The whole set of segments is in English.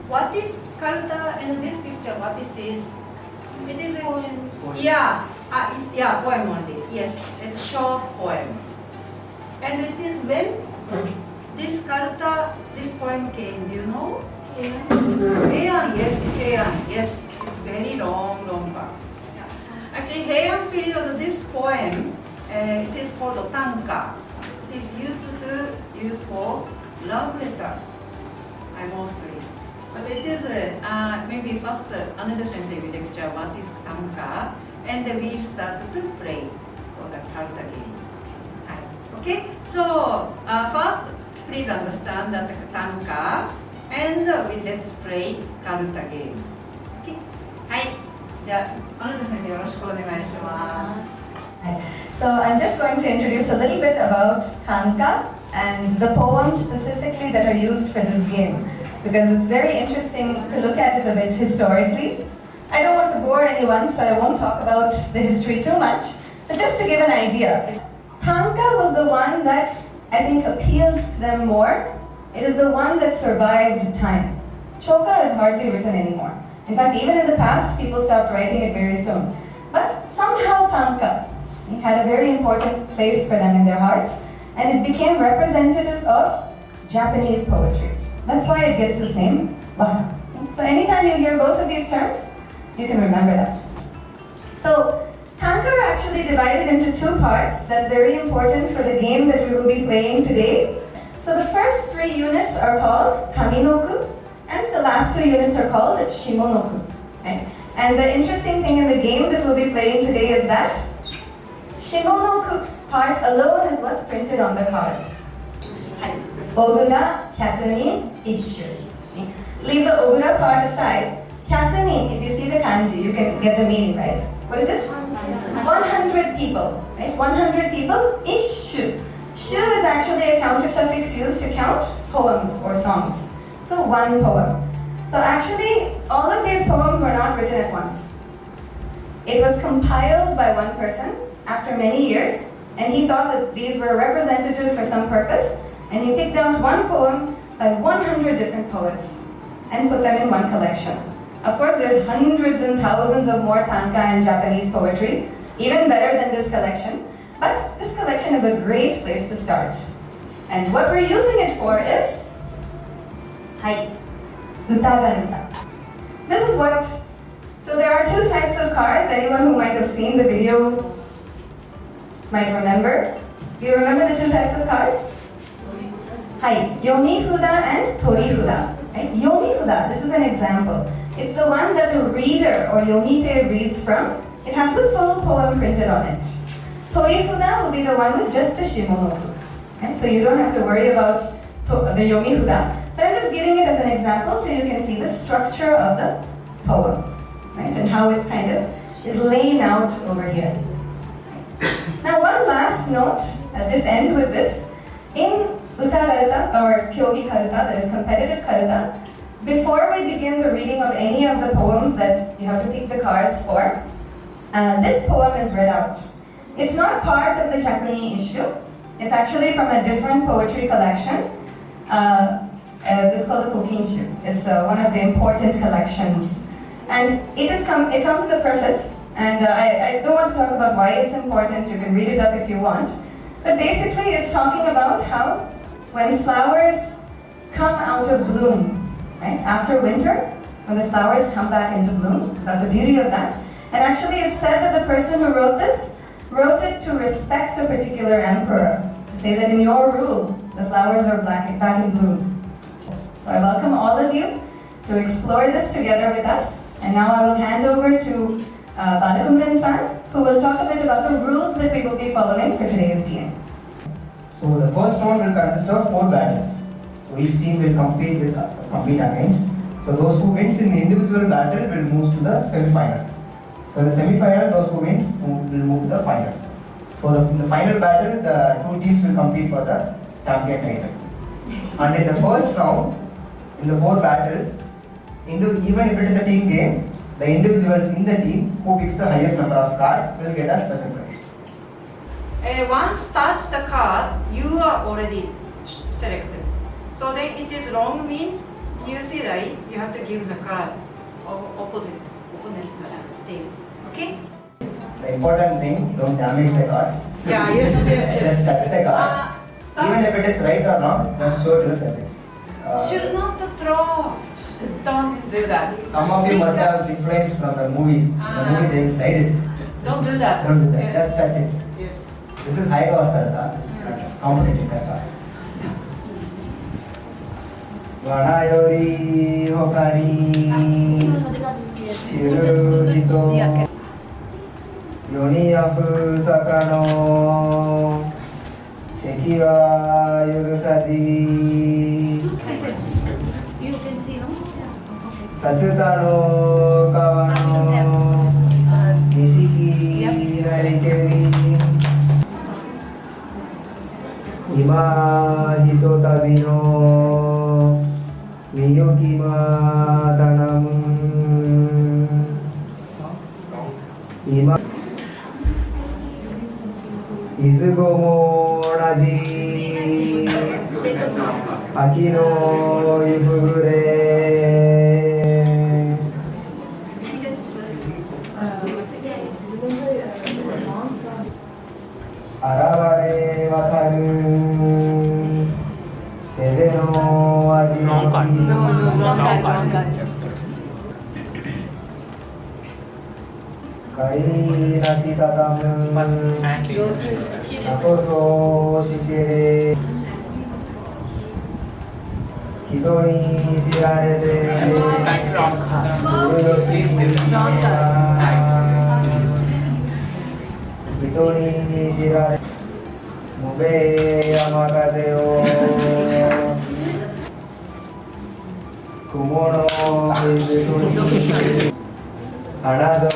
what is Karuta in this picture? What is this? It is a Poem. poem only. Yes, it's short poem. And it is when this Karuta, this poem came, do you know? Heian, yes, Heian, yes. It's very long back. Yeah. Actually, Heian period, this poem, it is called tanka. It is used for love letter, mostly. But it is maybe first another sensei will lecture what is tanka, and then we start to play for the Karuta game. Okay, so first please understand that the tanka, and let's play Karuta game. Okay, はい、じゃあanother senseiよろしくお願いします。So I'm just going to introduce a little bit about tanka and the poems specifically that are used for this game, because it's very interesting to look at it a bit historically. I don't want to bore anyone, so I won't talk about the history too much, but just to give an idea. Tanka was the one that I think appealed to them more. It is the one that survived time. Choka is hardly written anymore. In fact, even in the past, people stopped writing it very soon. But somehow tanka had a very important place for them in their hearts, and it became representative of Japanese poetry. That's why it gets this name, waka. So anytime you hear both of these terms, you can remember that. So tanka are actually divided into two parts. That's very important for the game that we will be playing today. So the first 3 units are called kaminoku, and the last 2 units are called shimonoku. Okay? And the interesting thing in the game that we'll be playing today is that shimonoku part alone is what's printed on the cards. Ogura, 100 nin, isshu. Leave the ogura part aside. 100 nin, if you see the kanji, you can get the meaning, right? What is it? 100 people, right? 100 people, isshu. Shu is actually a counter suffix used to count poems or songs. So 1 poem. So actually, all of these poems were not written at once. It was compiled by one person after many years, and he thought that these were representative for some purpose, and he picked out 1 poem by 100 different poets and put them in one collection. Of course, there's hundreds and thousands of more tanka and Japanese poetry, even better than this collection, but this collection is a great place to start. And what we're using it for is uta. This is what, so there are 2 types of cards. Anyone who might have seen the video might remember. Do you remember the 2 types of cards? Yomi fuda and tori fuda. Right? Yomi fuda, this is an example. It's the one that the reader or yomite reads from. It has the full poem printed on it. Tori fuda will be the one with just the shimonoku. Right? So you don't have to worry about the yomi fuda. But I'm just giving it as an example so you can see the structure of the poem, right? And how it kind of is laying out over here. Now one last note, I'll just end with this. In Uta Karuta or Kyogi Karuta, that is competitive Karuta, before we begin the reading of any of the poems that you have to pick the cards for, this poem is read out. It's not part of the Hyakunin issue. It's actually from a different poetry collection. It's called the Kokinshu. It's one of the important collections. And it comes with a preface, and I don't want to talk about why it's important. You can read it up if you want. But basically, it's talking about how when flowers come out of bloom, right? After winter, when the flowers come back into bloom, it's about the beauty of that. And actually, it's said that the person who wrote this wrote it to respect a particular emperor. To say that in your rule, the flowers are back in bloom. So I welcome all of you to explore this together with us. And now I will hand over to Balakumban-san, who will talk a bit about the rules that we will be following for today's game. So the first round will consist of 4 battles. So each team will compete against. So those who wins in the individual battle will move to the semi-final. So in the semi-final, those who wins will move to the final. So in the final battle, the 2 teams will compete for the champion title. And in the first round, in the 4 battles, even if it is a team game, the individuals in the team who picks the highest number of cards will get a special prize. Once touch the card, you are already selected. So then it is long means you see right, you have to give the card opponent state. Okay? The important thing, don't damage the cards. Yeah, yes. Just touch the cards. Even if it is right or not, just show to the judges. Should not throw. Don't do that. Some of you must have influenced from the movies. The movie they will slide it. Don't do that. Don't do that. Yes. Just touch it. Yes. This is Hayakawa's karata. This is not competitive karata. Wana yori hokani shiru hito yoni yafu sakano seki wa yurusaji tatsuta no kawa no nishiki narikeri ima hitotabi no miyuki ma tanamu ima izugo mo onaji aki no yufugure araware wataru seze no aji no kai naki tatamu nakoto shikere hito ni shirarete uruyoshi hito ni shirarete mube yamakaze o kumo no mizu ni hanado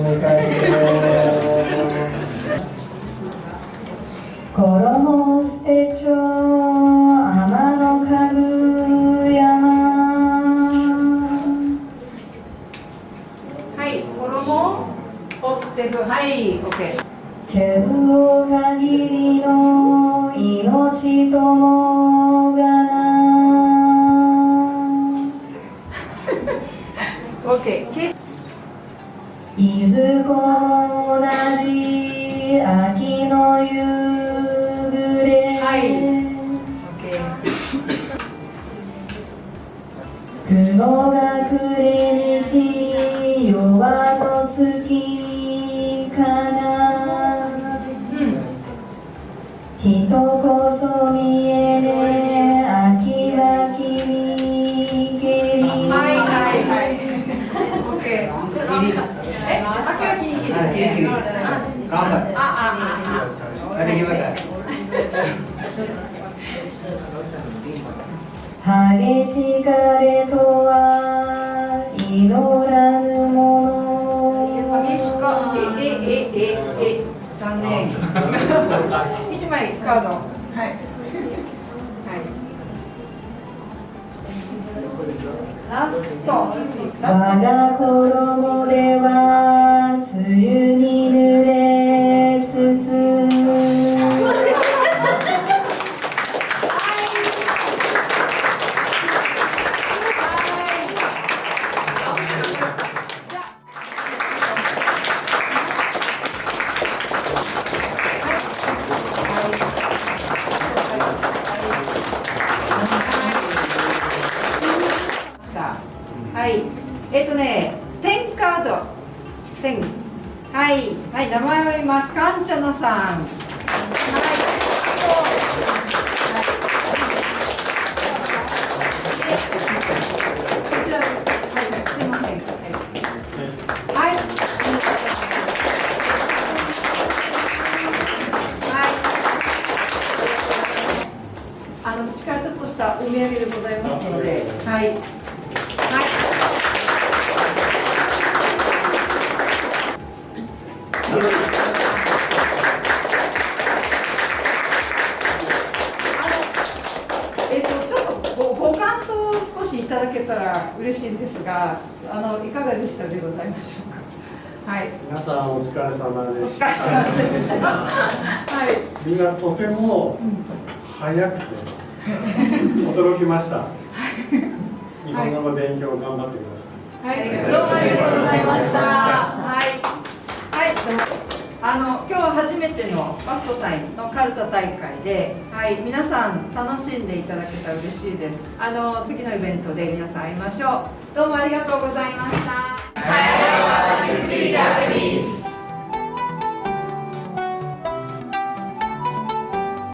mukashi o 衣捨てちょ天のかぐ山はい、衣を捨てる。はい、OK。剣を限りの命ともがな OK。いずこも同じ秋の夕暮れ、はい。OK。雲が暮れにし夜の月かな、人こそ見えね秋は君けりはいはいはい。OK。秋はキリキリ。激しかれとは祈らぬもの激しか、残念。一枚カード。はい。ラスト。我が衣では梅雨に濡れつつはい。10カード。10。はい。はい。名前を言います。カンチャナさん。はい。こちら。はい。すいません。はい。はい。口からちょっとしたお土産でございますので。はい。ちょっとご感想を少しいただけたら嬉しいんですが、いかがでしたでございましょうか。はい。皆さんお疲れ様でお疲した。れ様でした。はい。みんなとても早くて驚きました。み日本語の勉強頑張ってください。はい、どうもありがとうございました。はい、はい、今日は初めてのファストタイムのカルタ大会で、はい、皆さん楽しんでいただけたら嬉しいです。次のイベントで皆さん会いましょう。どうもありがとうございました。